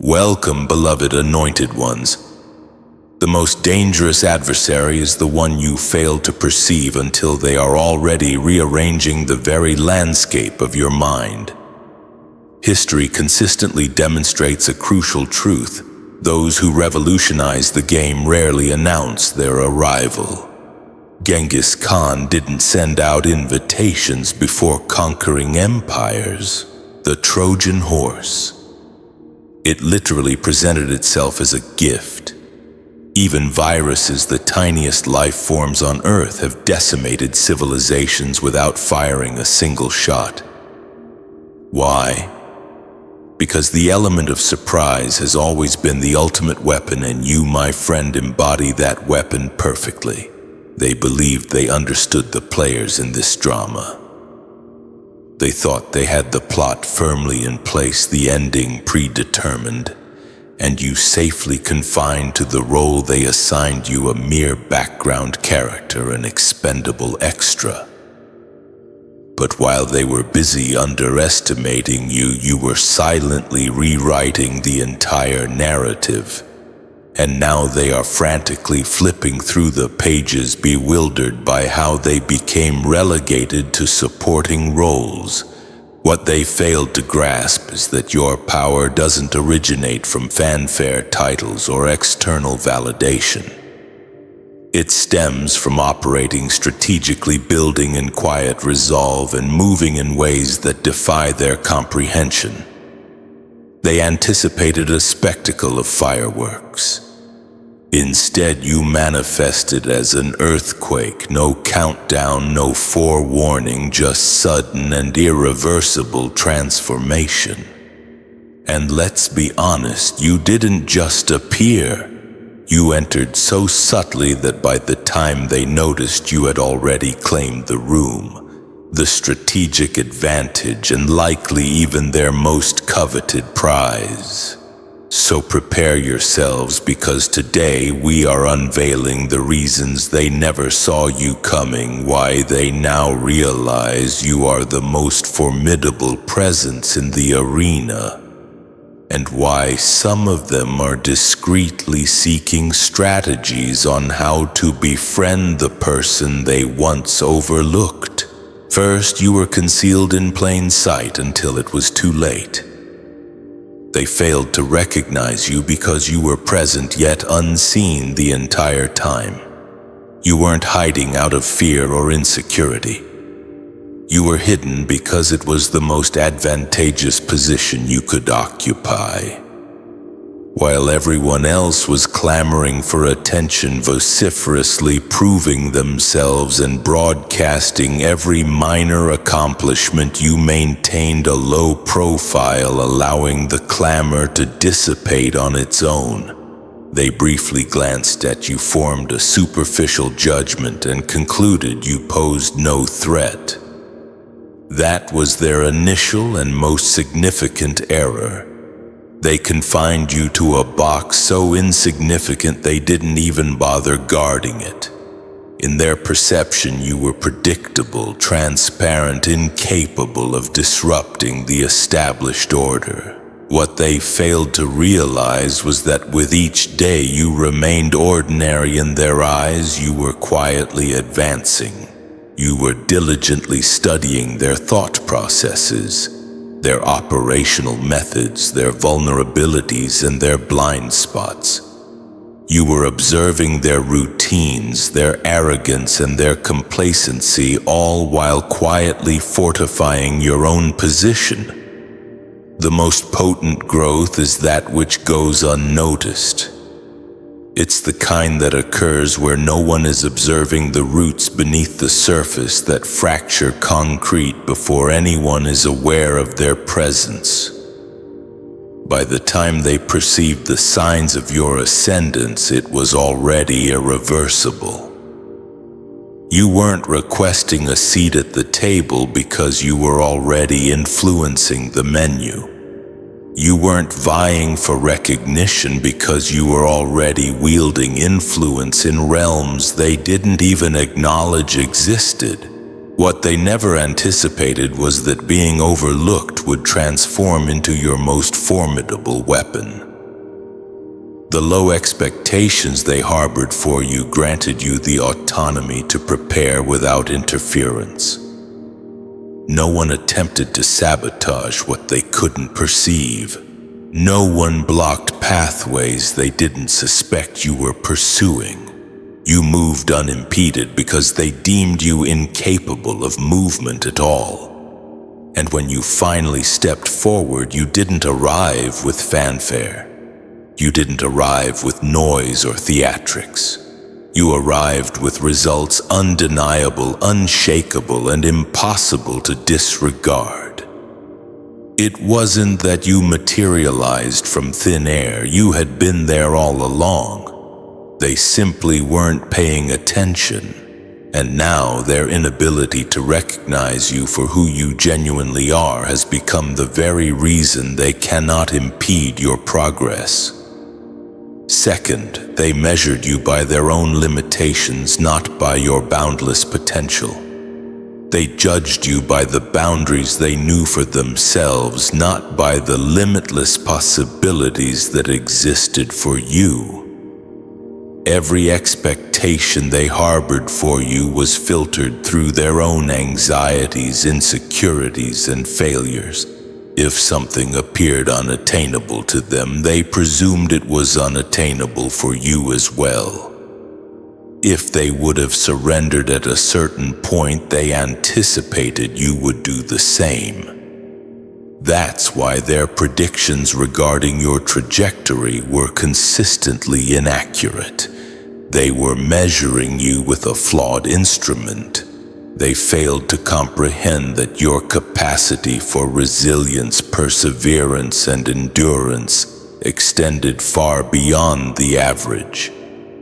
Welcome, beloved anointed ones. The most dangerous adversary is the one you fail to perceive until they are already rearranging the very landscape of your mind. History consistently demonstrates a crucial truth. Those who revolutionize the game rarely announce their arrival. Genghis Khan didn't send out invitations before conquering empires. The Trojan horse. It literally presented itself as a gift. Even viruses, the tiniest life forms on Earth, have decimated civilizations without firing a single shot. Why? Because the element of surprise has always been the ultimate weapon, and you, my friend, embody that weapon perfectly. They believed they understood the players in this drama. They thought they had the plot firmly in place, the ending predetermined, and you safely confined to the role they assigned you, a mere background character, an expendable extra. But while they were busy underestimating you, you were silently rewriting the entire narrative. And now they are frantically flipping through the pages, bewildered by how they became relegated to supporting roles. What they failed to grasp is that your power doesn't originate from fanfare, titles, or external validation. It stems from operating strategically, building in quiet resolve, and moving in ways that defy their comprehension. They anticipated a spectacle of fireworks. Instead, you manifested as an earthquake, no countdown, no forewarning, just sudden and irreversible transformation. And let's be honest, you didn't just appear. You entered so subtly that by the time they noticed, you had already claimed the room, the strategic advantage, and likely even their most coveted prize. So prepare yourselves, because today we are unveiling the reasons they never saw you coming, why they now realize you are the most formidable presence in the arena, and why some of them are discreetly seeking strategies on how to befriend the person they once overlooked. First, you were concealed in plain sight until it was too late. They failed to recognize you because you were present yet unseen the entire time. You weren't hiding out of fear or insecurity. You were hidden because it was the most advantageous position you could occupy. While everyone else was clamoring for attention, vociferously proving themselves and broadcasting every minor accomplishment, you maintained a low profile, allowing the clamor to dissipate on its own. They briefly glanced at you, formed a superficial judgment, and concluded you posed no threat. That was their initial and most significant error. They confined you to a box so insignificant they didn't even bother guarding it. In their perception, you were predictable, transparent, incapable of disrupting the established order. What they failed to realize was that with each day you remained ordinary in their eyes, you were quietly advancing. You were diligently studying their thought processes, their operational methods, their vulnerabilities, and their blind spots. You were observing their routines, their arrogance, and their complacency, all while quietly fortifying your own position. The most potent growth is that which goes unnoticed. It's the kind that occurs where no one is observing the roots beneath the surface that fracture concrete before anyone is aware of their presence. By the time they perceived the signs of your ascendance, it was already irreversible. You weren't requesting a seat at the table because you were already influencing the menu. You weren't vying for recognition because you were already wielding influence in realms they didn't even acknowledge existed. What they never anticipated was that being overlooked would transform into your most formidable weapon. The low expectations they harbored for you granted you the autonomy to prepare without interference. No one attempted to sabotage what they couldn't perceive. No one blocked pathways they didn't suspect you were pursuing. You moved unimpeded because they deemed you incapable of movement at all. And when you finally stepped forward, you didn't arrive with fanfare. You didn't arrive with noise or theatrics. You arrived with results undeniable, unshakable, and impossible to disregard. It wasn't that you materialized from thin air. You had been there all along. They simply weren't paying attention. And now their inability to recognize you for who you genuinely are has become the very reason they cannot impede your progress. Second, they measured you by their own limitations, not by your boundless potential. They judged you by the boundaries they knew for themselves, not by the limitless possibilities that existed for you. Every expectation they harbored for you was filtered through their own anxieties, insecurities, and failures. If something appeared unattainable to them, they presumed it was unattainable for you as well. If they would have surrendered at a certain point, they anticipated you would do the same. That's why their predictions regarding your trajectory were consistently inaccurate. They were measuring you with a flawed instrument. They failed to comprehend that your capacity for resilience, perseverance, and endurance extended far beyond the average.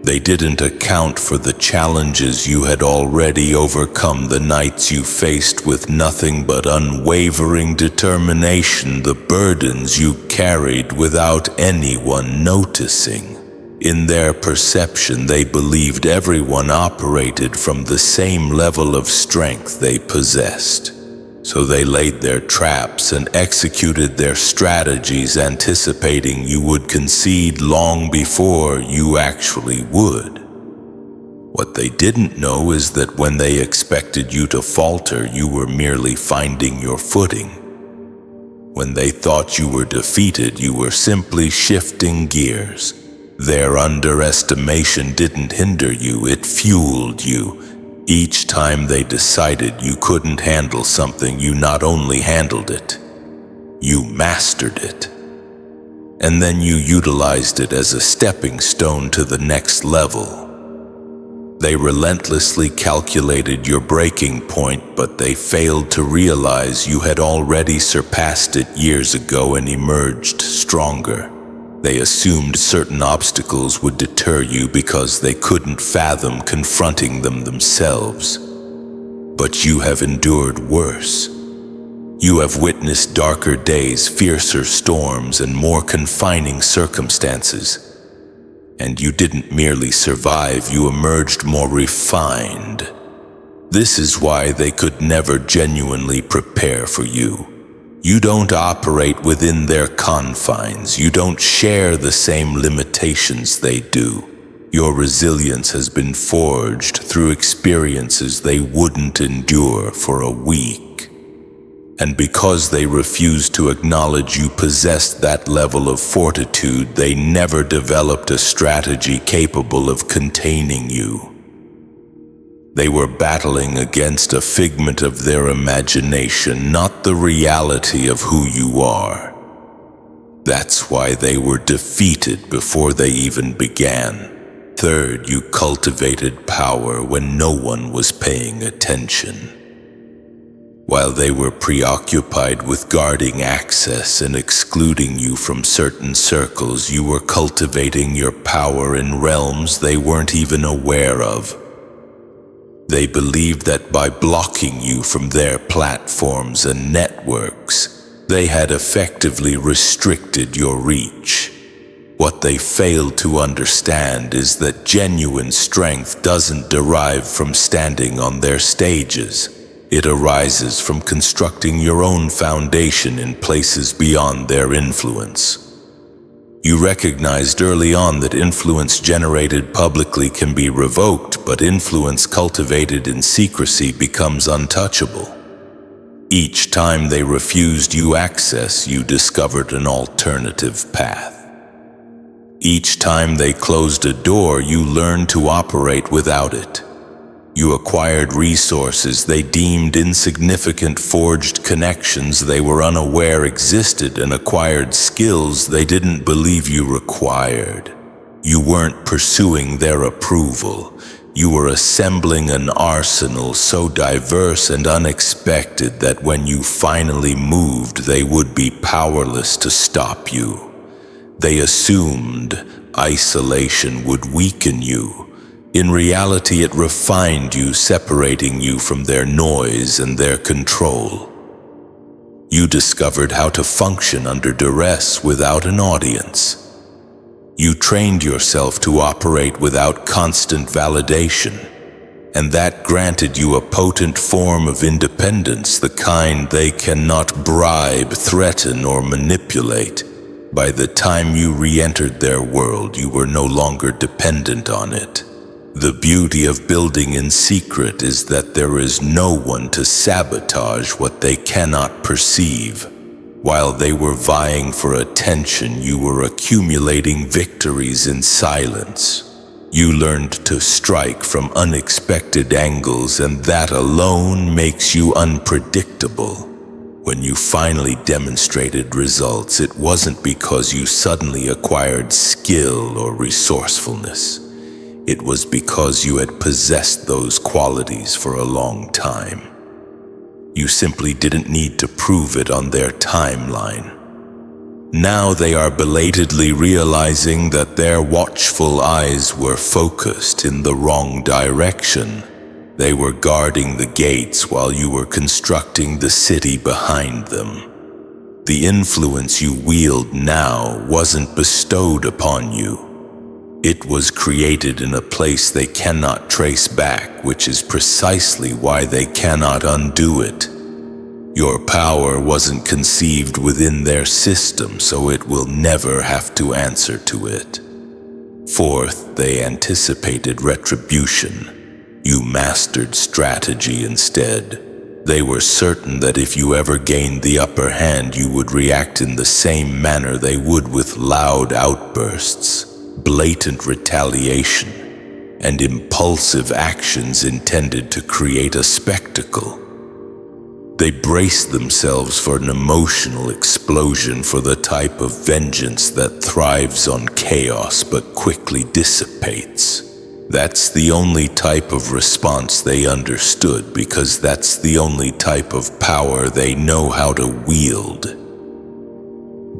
They didn't account for the challenges you had already overcome, the nights you faced with nothing but unwavering determination, the burdens you carried without anyone noticing. In their perception, they believed everyone operated from the same level of strength they possessed. So they laid their traps and executed their strategies, anticipating you would concede long before you actually would. What they didn't know is that when they expected you to falter, you were merely finding your footing. When they thought you were defeated, you were simply shifting gears. Their underestimation didn't hinder you, it fueled you. Each time they decided you couldn't handle something, you not only handled it, you mastered it. And then you utilized it as a stepping stone to the next level. They relentlessly calculated your breaking point, but they failed to realize you had already surpassed it years ago and emerged stronger. They assumed certain obstacles would deter you because they couldn't fathom confronting them themselves. But you have endured worse. You have witnessed darker days, fiercer storms, and more confining circumstances. And you didn't merely survive, you emerged more refined. This is why they could never genuinely prepare for you. You don't operate within their confines. You don't share the same limitations they do. Your resilience has been forged through experiences they wouldn't endure for a week. And because they refused to acknowledge you possessed that level of fortitude, they never developed a strategy capable of containing you. They were battling against a figment of their imagination, not the reality of who you are. That's why they were defeated before they even began. Third, you cultivated power when no one was paying attention. While they were preoccupied with guarding access and excluding you from certain circles, you were cultivating your power in realms they weren't even aware of. They believed that by blocking you from their platforms and networks, they had effectively restricted your reach. What they failed to understand is that genuine strength doesn't derive from standing on their stages. It arises from constructing your own foundation in places beyond their influence. You recognized early on that influence generated publicly can be revoked, but influence cultivated in secrecy becomes untouchable. Each time they refused you access, you discovered an alternative path. Each time they closed a door, you learned to operate without it. You acquired resources they deemed insignificant, forged connections they were unaware existed, and acquired skills they didn't believe you required. You weren't pursuing their approval. You were assembling an arsenal so diverse and unexpected that when you finally moved, they would be powerless to stop you. They assumed isolation would weaken you. In reality, it refined you, separating you from their noise and their control. You discovered how to function under duress without an audience. You trained yourself to operate without constant validation, and that granted you a potent form of independence, the kind they cannot bribe, threaten, or manipulate. By the time you re-entered their world, you were no longer dependent on it. The beauty of building in secret is that there is no one to sabotage what they cannot perceive. While they were vying for attention, you were accumulating victories in silence. You learned to strike from unexpected angles, and that alone makes you unpredictable. When you finally demonstrated results, it wasn't because you suddenly acquired skill or resourcefulness. It was because you had possessed those qualities for a long time. You simply didn't need to prove it on their timeline. Now they are belatedly realizing that their watchful eyes were focused in the wrong direction. They were guarding the gates while you were constructing the city behind them. The influence you wield now wasn't bestowed upon you. It was created in a place they cannot trace back, which is precisely why they cannot undo it. Your power wasn't conceived within their system, so it will never have to answer to it. Fourth, they anticipated retribution. You mastered strategy instead. They were certain that if you ever gained the upper hand, you would react in the same manner they would, with loud outbursts, blatant retaliation, and impulsive actions intended to create a spectacle. They braced themselves for an emotional explosion, for the type of vengeance that thrives on chaos but quickly dissipates. That's the only type of response they understood, because that's the only type of power they know how to wield.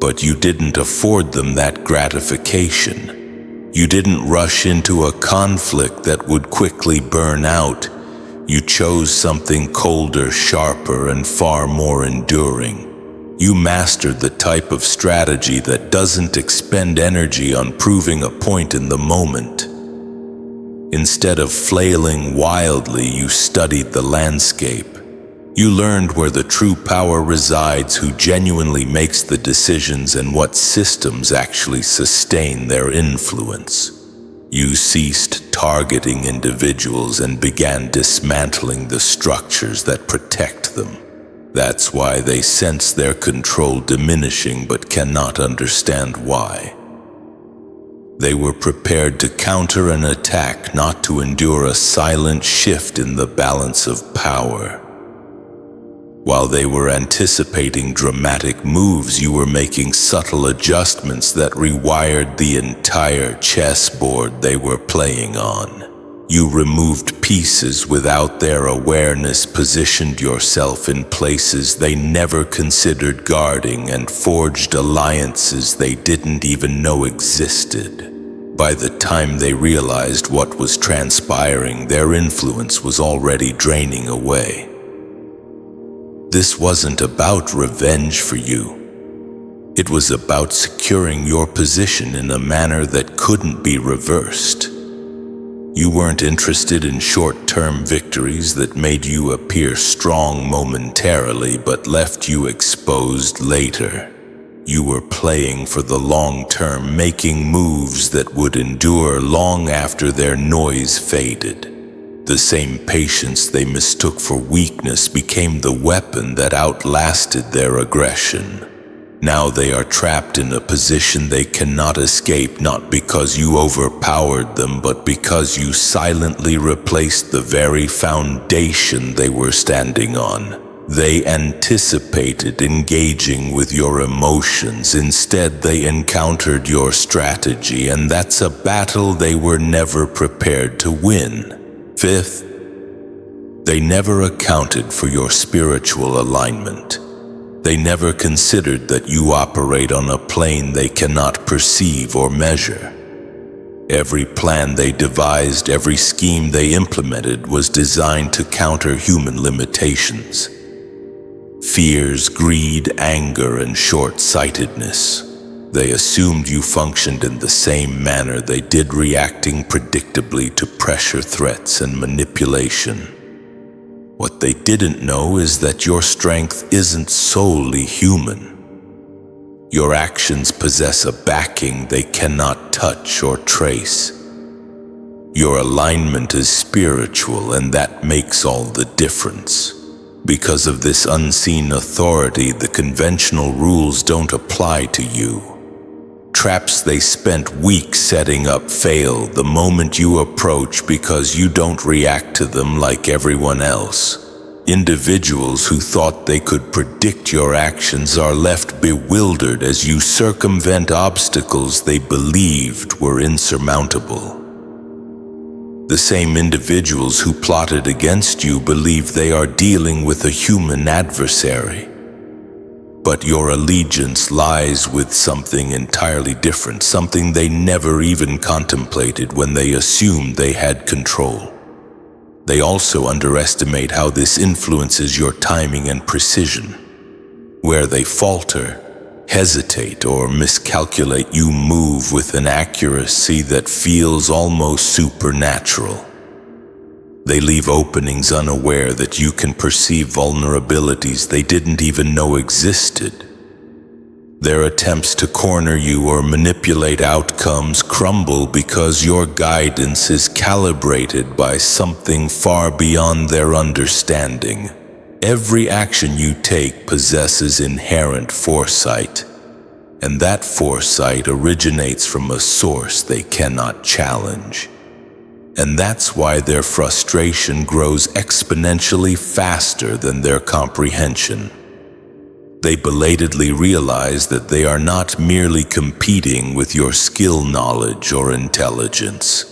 But you didn't afford them that gratification. You didn't rush into a conflict that would quickly burn out. You chose something colder, sharper, and far more enduring. You mastered the type of strategy that doesn't expend energy on proving a point in the moment. Instead of flailing wildly, you studied the landscape. You learned where the true power resides, who genuinely makes the decisions, and what systems actually sustain their influence. You ceased targeting individuals and began dismantling the structures that protect them. That's why they sense their control diminishing but cannot understand why. They were prepared to counter an attack, not to endure a silent shift in the balance of power. While they were anticipating dramatic moves, you were making subtle adjustments that rewired the entire chessboard they were playing on. You removed pieces without their awareness, positioned yourself in places they never considered guarding, and forged alliances they didn't even know existed. By the time they realized what was transpiring, their influence was already draining away. This wasn't about revenge for you. It was about securing your position in a manner that couldn't be reversed. You weren't interested in short-term victories that made you appear strong momentarily but left you exposed later. You were playing for the long term, making moves that would endure long after their noise faded. The same patience they mistook for weakness became the weapon that outlasted their aggression. Now they are trapped in a position they cannot escape, not because you overpowered them, but because you silently replaced the very foundation they were standing on. They anticipated engaging with your emotions. Instead, they encountered your strategy, and that's a battle they were never prepared to win. Fifth, they never accounted for your spiritual alignment. They never considered that you operate on a plane they cannot perceive or measure. Every plan they devised, every scheme they implemented was designed to counter human limitations. Fears, greed, anger, and short-sightedness. They assumed you functioned in the same manner they did, reacting predictably to pressure, threats, and manipulation. What they didn't know is that your strength isn't solely human. Your actions possess a backing they cannot touch or trace. Your alignment is spiritual, and that makes all the difference. Because of this unseen authority, the conventional rules don't apply to you. Traps they spent weeks setting up fail the moment you approach because you don't react to them like everyone else. Individuals who thought they could predict your actions are left bewildered as you circumvent obstacles they believed were insurmountable. The same individuals who plotted against you believe they are dealing with a human adversary. But your allegiance lies with something entirely different, something they never even contemplated when they assumed they had control. They also underestimate how this influences your timing and precision. Where they falter, hesitate, or miscalculate, you move with an accuracy that feels almost supernatural. They leave openings unaware that you can perceive vulnerabilities they didn't even know existed. Their attempts to corner you or manipulate outcomes crumble because your guidance is calibrated by something far beyond their understanding. Every action you take possesses inherent foresight, and that foresight originates from a source they cannot challenge. And that's why their frustration grows exponentially faster than their comprehension. They belatedly realize that they are not merely competing with your skill, knowledge, or intelligence.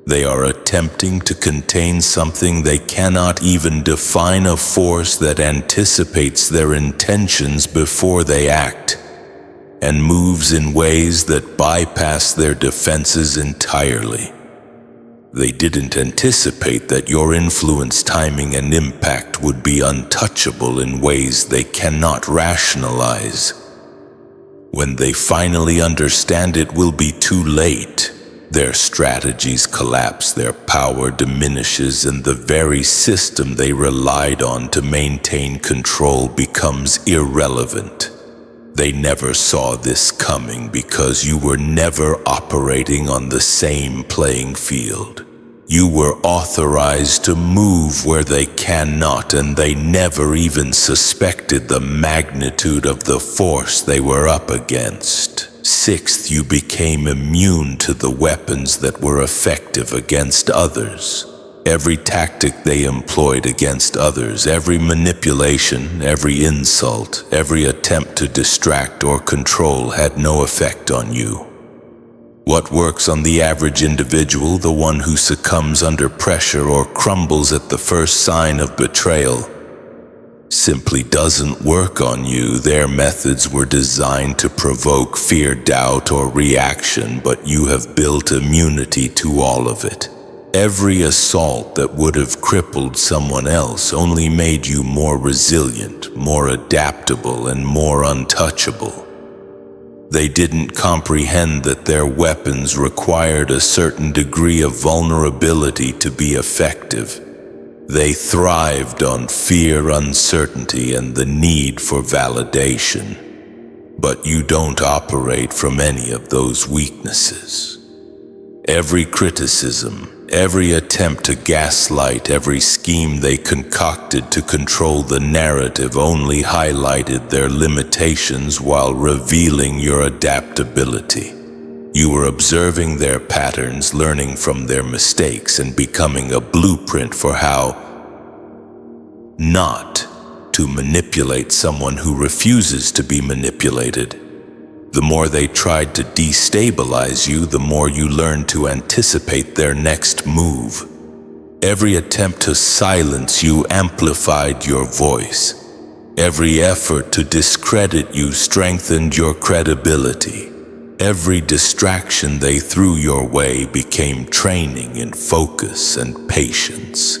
They are attempting to contain something they cannot even define, a force that anticipates their intentions before they act, and moves in ways that bypass their defenses entirely. They didn't anticipate that your influence, timing, and impact would be untouchable in ways they cannot rationalize. When they finally understand, it will be too late. Their strategies collapse, their power diminishes, and the very system they relied on to maintain control becomes irrelevant. They never saw this coming because you were never operating on the same playing field. You were authorized to move where they cannot, and they never even suspected the magnitude of the force they were up against. Sixth, you became immune to the weapons that were effective against others. Every tactic they employed against others, every manipulation, every insult, every attempt to distract or control had no effect on you. What works on the average individual, the one who succumbs under pressure or crumbles at the first sign of betrayal, simply doesn't work on you. Their methods were designed to provoke fear, doubt, or reaction, but you have built immunity to all of it. Every assault that would have crippled someone else only made you more resilient, more adaptable, and more untouchable. They didn't comprehend that their weapons required a certain degree of vulnerability to be effective. They thrived on fear, uncertainty, and the need for validation. But you don't operate from any of those weaknesses. Every criticism, every attempt to gaslight, every scheme they concocted to control the narrative only highlighted their limitations while revealing your adaptability. You were observing their patterns, learning from their mistakes, and becoming a blueprint for how not to manipulate someone who refuses to be manipulated. The more they tried to destabilize you, the more you learned to anticipate their next move. Every attempt to silence you amplified your voice. Every effort to discredit you strengthened your credibility. Every distraction they threw your way became training in focus and patience.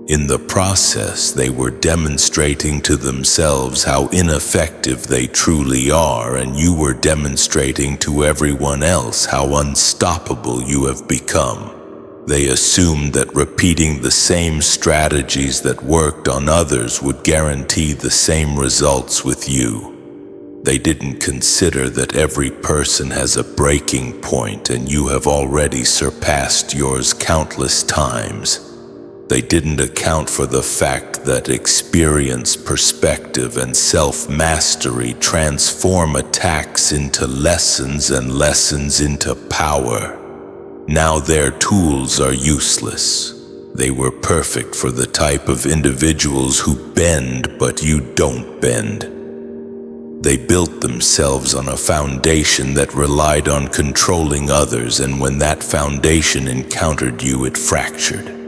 In the process, they were demonstrating to themselves how ineffective they truly are, and you were demonstrating to everyone else how unstoppable you have become. They assumed that repeating the same strategies that worked on others would guarantee the same results with you. They didn't consider that every person has a breaking point, and you have already surpassed yours countless times. They didn't account for the fact that experience, perspective, and self-mastery transform attacks into lessons and lessons into power. Now their tools are useless. They were perfect for the type of individuals who bend, but you don't bend. They built themselves on a foundation that relied on controlling others, and when that foundation encountered you, it fractured.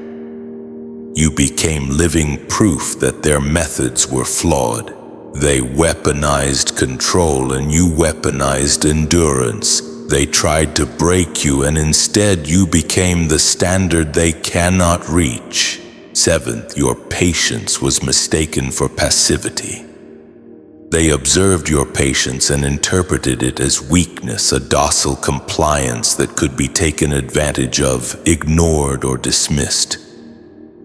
You became living proof that their methods were flawed. They weaponized control, and you weaponized endurance. They tried to break you, and instead you became the standard they cannot reach. Seventh, your patience was mistaken for passivity. They observed your patience and interpreted it as weakness, a docile compliance that could be taken advantage of, ignored, or dismissed.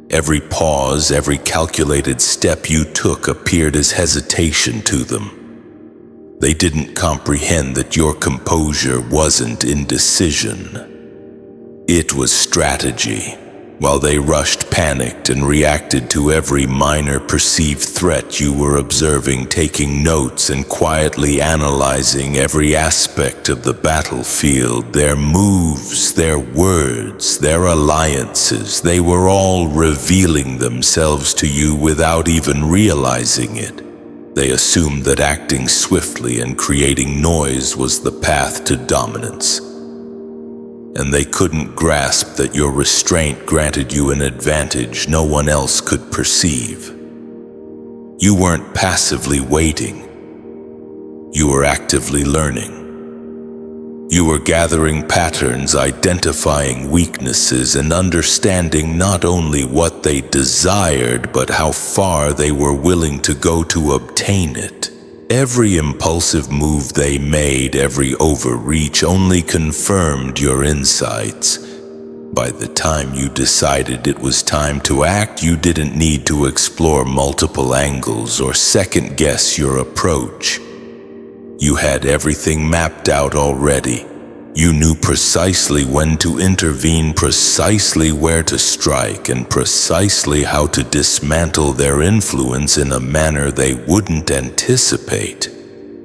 Every pause, every calculated step you took appeared as hesitation to them. They didn't comprehend that your composure wasn't indecision. It was strategy. While they rushed, panicked, and reacted to every minor perceived threat, you were observing, taking notes, and quietly analyzing every aspect of the battlefield, their moves, their words, their alliances. They were all revealing themselves to you without even realizing it. They assumed that acting swiftly and creating noise was the path to dominance. And they couldn't grasp that your restraint granted you an advantage no one else could perceive. You weren't passively waiting. You were actively learning. You were gathering patterns, identifying weaknesses, and understanding not only what they desired, but how far they were willing to go to obtain it. Every impulsive move they made, every overreach, only confirmed your insights. By the time you decided it was time to act, you didn't need to explore multiple angles or second-guess your approach. You had everything mapped out already. You knew precisely when to intervene, precisely where to strike, and precisely how to dismantle their influence in a manner they wouldn't anticipate.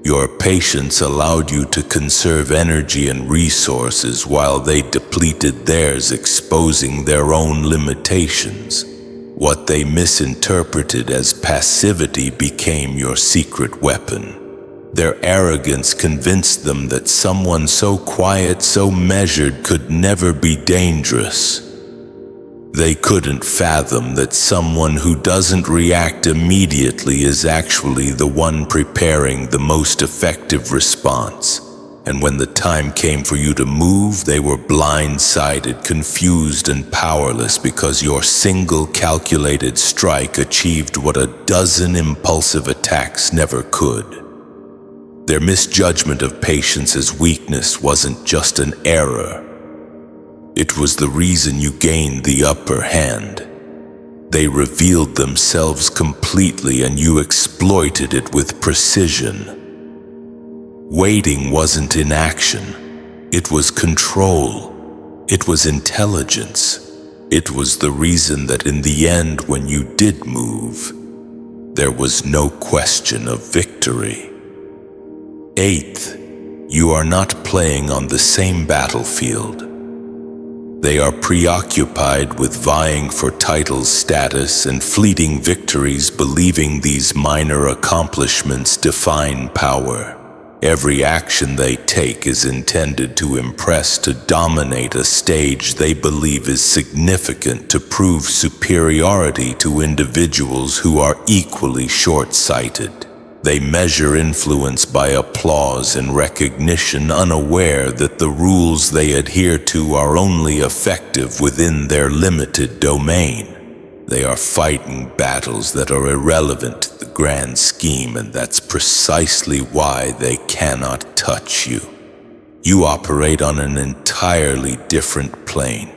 Your patience allowed you to conserve energy and resources while they depleted theirs, exposing their own limitations. What they misinterpreted as passivity became your secret weapon. Their arrogance convinced them that someone so quiet, so measured, could never be dangerous. They couldn't fathom that someone who doesn't react immediately is actually the one preparing the most effective response. And when the time came for you to move, they were blindsided, confused, and powerless because your single calculated strike achieved what a dozen impulsive attacks never could. Their misjudgment of patience as weakness wasn't just an error. It was the reason you gained the upper hand. They revealed themselves completely, and you exploited it with precision. Waiting wasn't inaction. It was control. It was intelligence. It was the reason that in the end, when you did move, there was no question of victory. Eighth, you are not playing on the same battlefield. They are preoccupied with vying for titles, status, and fleeting victories, believing these minor accomplishments define power. Every action they take is intended to impress, to dominate a stage they believe is significant, to prove superiority to individuals who are equally short-sighted. They measure influence by applause and recognition, unaware that the rules they adhere to are only effective within their limited domain. They are fighting battles that are irrelevant to the grand scheme, and that's precisely why they cannot touch you. You operate on an entirely different plane.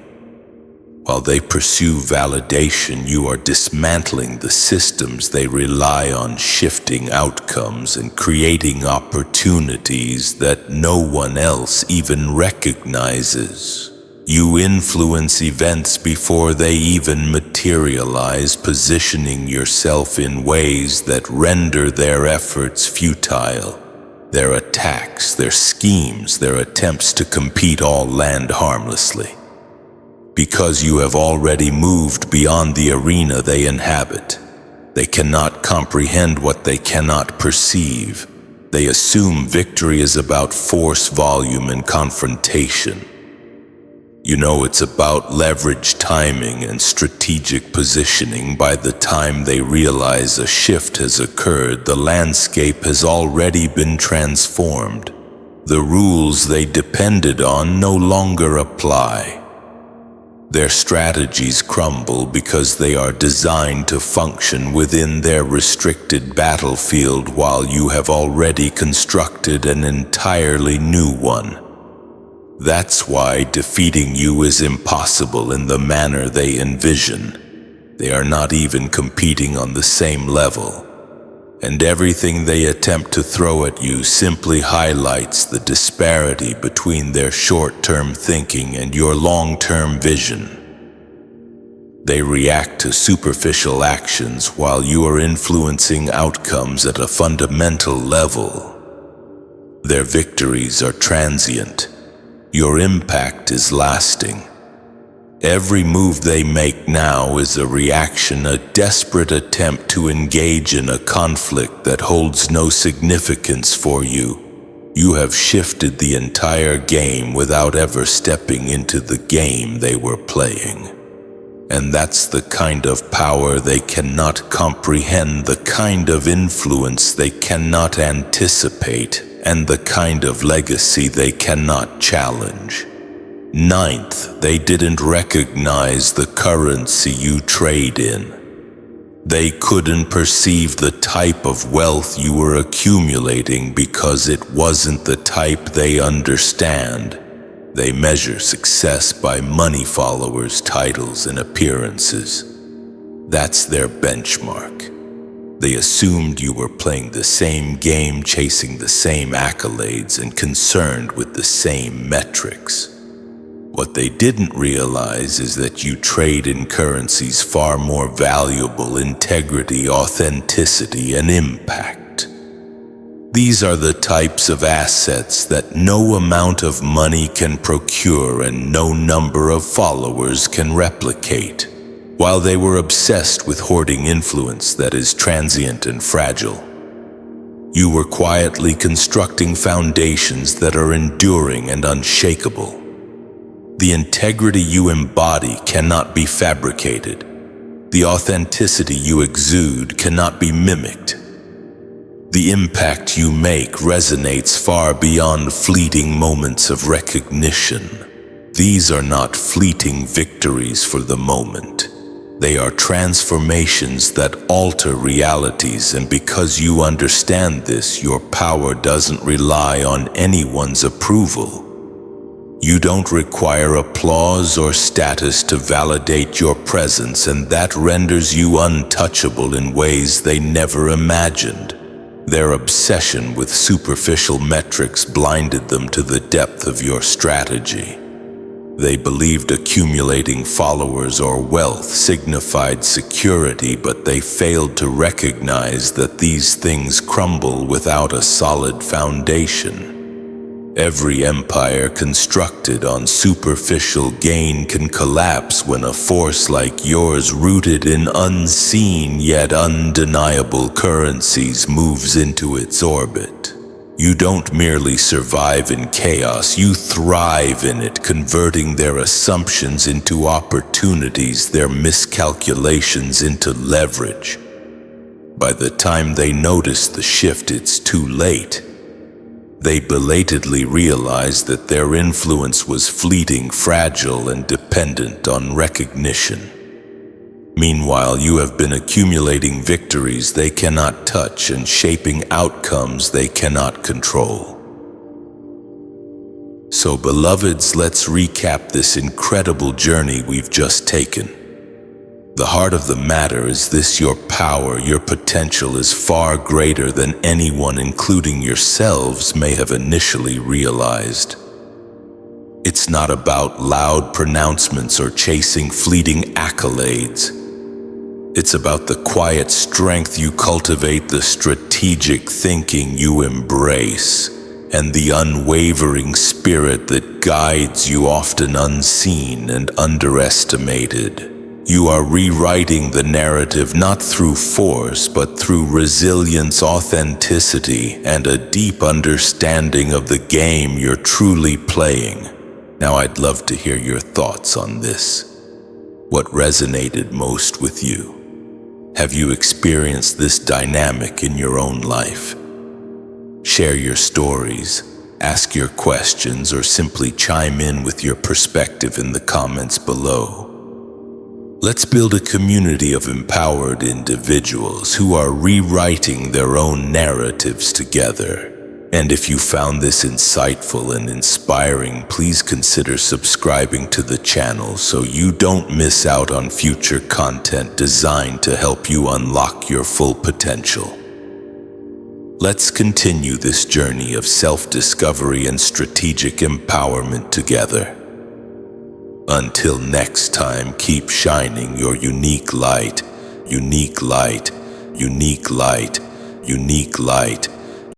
While they pursue validation, you are dismantling the systems they rely on, shifting outcomes and creating opportunities that no one else even recognizes. You influence events before they even materialize, positioning yourself in ways that render their efforts futile. Their attacks, their schemes, their attempts to compete all land harmlessly. Because you have already moved beyond the arena they inhabit. They cannot comprehend what they cannot perceive. They assume victory is about force, volume, and confrontation. You know, it's about leverage, timing, and strategic positioning. By the time they realize a shift has occurred, the landscape has already been transformed. The rules they depended on no longer apply. Their strategies crumble because they are designed to function within their restricted battlefield, while you have already constructed an entirely new one. That's why defeating you is impossible in the manner they envision. They are not even competing on the same level, and everything they attempt to throw at you simply highlights the disparity between their short-term thinking and your long-term vision. They react to superficial actions while you are influencing outcomes at a fundamental level. Their victories are transient. Your impact is lasting. Every move they make now is a reaction, a desperate attempt to engage in a conflict that holds no significance for you. You have shifted the entire game without ever stepping into the game they were playing. And that's the kind of power they cannot comprehend, the kind of influence they cannot anticipate, and the kind of legacy they cannot challenge. Ninth, they didn't recognize the currency you trade in. They couldn't perceive the type of wealth you were accumulating because it wasn't the type they understand. They measure success by money, followers, titles, and appearances. That's their benchmark. They assumed you were playing the same game, chasing the same accolades, and concerned with the same metrics. What they didn't realize is that you trade in currencies far more valuable: integrity, authenticity, and impact. These are the types of assets that no amount of money can procure and no number of followers can replicate. While they were obsessed with hoarding influence that is transient and fragile, you were quietly constructing foundations that are enduring and unshakable. The integrity you embody cannot be fabricated. The authenticity you exude cannot be mimicked. The impact you make resonates far beyond fleeting moments of recognition. These are not fleeting victories for the moment. They are transformations that alter realities, and because you understand this, your power doesn't rely on anyone's approval. You don't require applause or status to validate your presence, and that renders you untouchable in ways they never imagined. Their obsession with superficial metrics blinded them to the depth of your strategy. They believed accumulating followers or wealth signified security, but they failed to recognize that these things crumble without a solid foundation. Every empire constructed on superficial gain can collapse when a force like yours, rooted in unseen yet undeniable currencies, moves into its orbit. You don't merely survive in chaos, you thrive in it, converting their assumptions into opportunities, their miscalculations into leverage. By the time they notice the shift, it's too late. They belatedly realize that their influence was fleeting, fragile, and dependent on recognition. Meanwhile, you have been accumulating victories they cannot touch and shaping outcomes they cannot control. So, beloveds, let's recap this incredible journey we've just taken. The heart of the matter is this: your power, your potential is far greater than anyone, including yourselves, may have initially realized. It's not about loud pronouncements or chasing fleeting accolades. It's about the quiet strength you cultivate, the strategic thinking you embrace, and the unwavering spirit that guides you, often unseen and underestimated. You are rewriting the narrative not through force, but through resilience, authenticity, and a deep understanding of the game you're truly playing. Now, I'd love to hear your thoughts on this. What resonated most with you? Have you experienced this dynamic in your own life? Share your stories, ask your questions, or simply chime in with your perspective in the comments below. Let's build a community of empowered individuals who are rewriting their own narratives together. And if you found this insightful and inspiring, please consider subscribing to the channel so you don't miss out on future content designed to help you unlock your full potential. Let's continue this journey of self-discovery and strategic empowerment together. Until next time, keep shining your unique light, unique light, unique light, unique light.